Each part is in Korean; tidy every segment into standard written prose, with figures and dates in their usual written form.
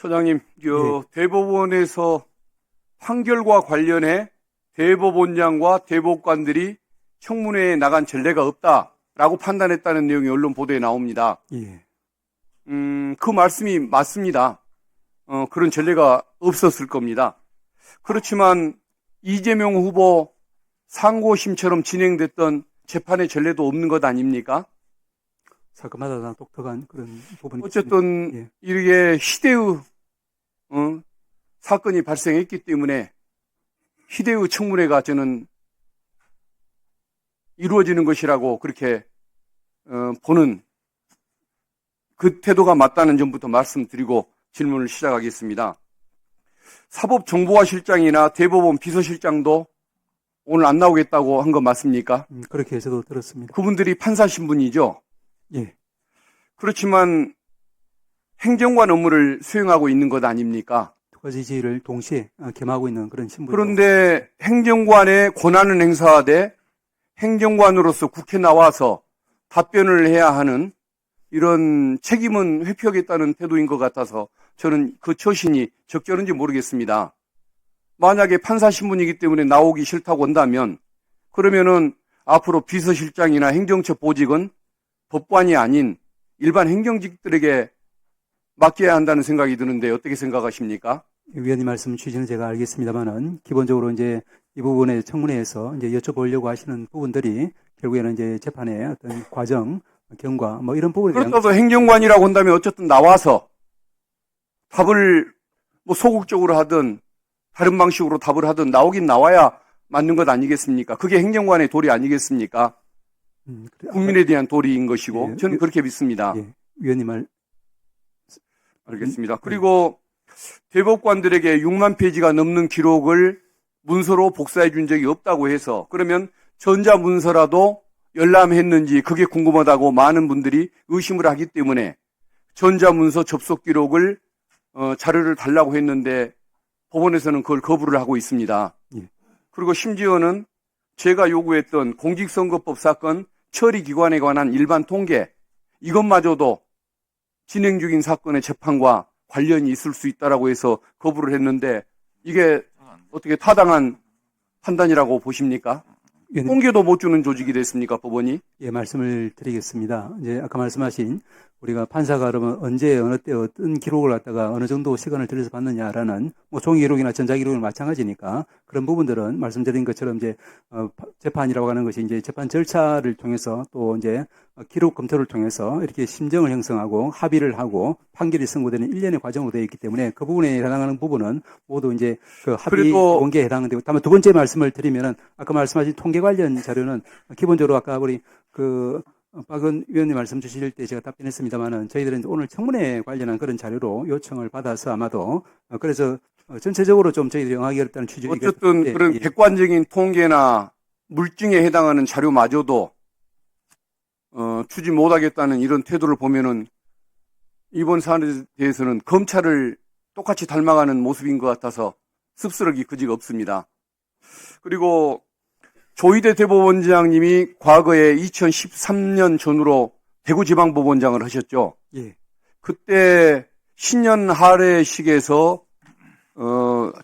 처장님, 예. 대법원에서 판결과 관련해 대법원장과 대법관들이 청문회에 나간 전례가 없다라고 판단했다는 내용이 언론 보도에 나옵니다. 예. 그 말씀이 맞습니다. 그런 전례가 없었을 겁니다. 그렇지만 이재명 후보 상고심처럼 진행됐던 재판의 전례도 없는 것 아닙니까? 사건마다 다 독특한 그런 부분이 어쨌든 있습니다. 예. 이렇게 희대의 사건이 발생했기 때문에 희대의 청문회가 저는 이루어지는 것이라고 그렇게 보는 그 태도가 맞다는 점부터 말씀드리고 질문을 시작하겠습니다. 사법정보화실장이나 대법원 비서실장도 오늘 안 나오겠다고 한 거 맞습니까? 그렇게 저도 들었습니다. 그분들이 판사 신분이죠. 예. 그렇지만 행정관 업무를 수행하고 있는 것 아닙니까? 두 가지 지위를 동시에 겸하고 있는 그런 신분. 그런데 행정관의 권한을 행사하되 행정관으로서 국회 나와서 답변을 해야 하는 이런 책임은 회피하겠다는 태도인 것 같아서 저는 그 처신이 적절한지 모르겠습니다. 만약에 판사 신분이기 때문에 나오기 싫다고 한다면 그러면은 앞으로 비서실장이나 행정처 보직은 법관이 아닌 일반 행정직들에게 맡겨야 한다는 생각이 드는데 어떻게 생각하십니까? 위원님 말씀 취지는 제가 알겠습니다만은 기본적으로 이제 이 부분에 청문회에서 이제 여쭤보려고 하시는 부분들이 결국에는 이제 재판의 어떤 과정, 경과 뭐 이런 부분에 대한 그렇다고 행정관이라고 한다면 어쨌든 나와서 답을 뭐 소극적으로 하든 다른 방식으로 답을 하든 나오긴 나와야 맞는 것 아니겠습니까? 그게 행정관의 도리 아니겠습니까? 국민에 대한 도리인 것이고 예, 저는 그렇게 믿습니다. 예, 위원님 말 알겠습니다. 그리고 대법관들에게 6만 페이지가 넘는 기록을 문서로 복사해 준 적이 없다고 해서 그러면 전자문서라도 열람했는지 그게 궁금하다고 많은 분들이 의심을 하기 때문에 전자문서 접속 기록을 자료를 달라고 했는데 법원에서는 그걸 거부를 하고 있습니다. 예. 그리고 심지어는 제가 요구했던 공직선거법 사건 처리기관에 관한 일반 통계 이것마저도 진행 중인 사건의 재판과 관련이 있을 수 있다라고 해서 거부를 했는데 이게 어떻게 타당한 판단이라고 보십니까? 위원님, 통계도 못 주는 조직이 됐습니까, 법원이? 예, 말씀을 드리겠습니다. 이제 아까 말씀하신 우리가 판사가 그러면 언제 어느 때 어떤 기록을 갖다가 어느 정도 시간을 들여서 받느냐라는 뭐 종이 기록이나 전자 기록이나 마찬가지니까 그런 부분들은 말씀드린 것처럼 이제 재판이라고 하는 것이 이제 재판 절차를 통해서 또 이제 기록 검토를 통해서 이렇게 심정을 형성하고 합의를 하고 판결이 선고되는 일련의 과정으로 되어 있기 때문에 그 부분에 해당하는 부분은 모두 이제 그 합의 공개에 해당되고 다만 두 번째 말씀을 드리면은 아까 말씀하신 통계 관련 자료는 기본적으로 아까 우리 박은 위원님 말씀 주실 때 제가 답변했습니다만은 저희들은 오늘 청문회 관련한 그런 자료로 요청을 받아서 아마도 그래서 전체적으로 좀 저희들이 응하기 어렵다는 취지가 어쨌든 그런 객관적인 통계나 물증에 해당하는 자료마저도 주지 못하겠다는 이런 태도를 보면은 이번 사안에 대해서는 검찰을 똑같이 닮아가는 모습인 것 같아서 씁쓸하기 그지가 없습니다. 그리고 조희대 대법원장님이 과거에 2013년 전후로 대구지방법원장을 하셨죠. 예. 그때 신년 할애식에서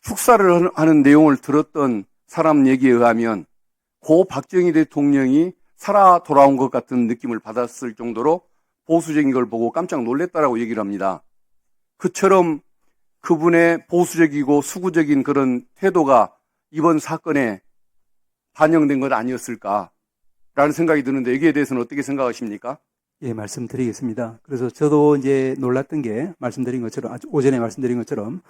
축사를 하는 내용을 들었던 사람 얘기에 의하면 고 박정희 대통령이 살아 돌아온 것 같은 느낌을 받았을 정도로 보수적인 걸 보고 깜짝 놀랐다라고 얘기를 합니다. 그처럼 그분의 보수적이고 수구적인 그런 태도가 이번 사건에 반영된 것 아니었을까라는 생각이 드는데 여기에 대해서는 어떻게 생각하십니까? 예, 말씀드리겠습니다. 그래서 저도 이제 놀랐던 게 말씀드린 것처럼 아주 오전에 말씀드린 것처럼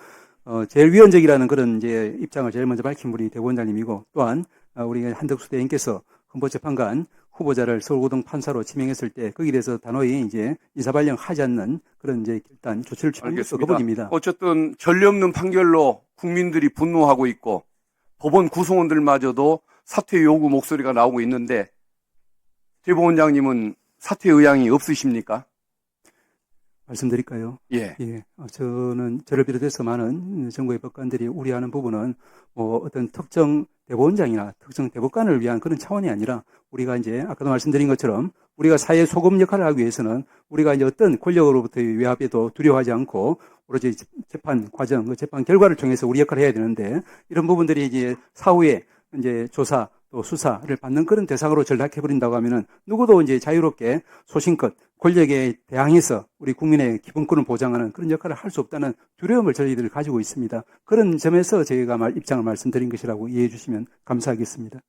제일 위헌적이라는 그런 이제 입장을 제일 먼저 밝힌 분이 대법원장님이고 또한 우리 한덕수 대행께서 헌법재판관 후보자를 서울고등 판사로 지명했을 때 거기에 대해서 단호히 이제 인사발령 하지 않는 그런 이제 일단 조치를 취한 것도 그분입니다. 어쨌든 전례 없는 판결로 국민들이 분노하고 있고 법원 구성원들마저도 사퇴 요구 목소리가 나오고 있는데 대법원장님은 사퇴 의향이 없으십니까? 말씀드릴까요? 예. 예, 저는 저를 비롯해서 많은 정부의 법관들이 우려하는 부분은 뭐 어떤 특정 대법원장이나 특정 대법관을 위한 그런 차원이 아니라 우리가 이제 아까도 말씀드린 것처럼 우리가 사회 소금 역할을 하기 위해서는 우리가 이제 어떤 권력으로부터의 외압에도 두려워하지 않고 오로지 재판 과정, 그 재판 결과를 통해서 우리 역할을 해야 되는데 이런 부분들이 이제 사후에 이제 조사 또 수사를 받는 그런 대상으로 전락해버린다고 하면은 누구도 이제 자유롭게 소신껏 권력에 대항해서 우리 국민의 기본권을 보장하는 그런 역할을 할 수 없다는 두려움을 저희들 가지고 있습니다. 그런 점에서 저희가 입장을 말씀드린 것이라고 이해해 주시면 감사하겠습니다.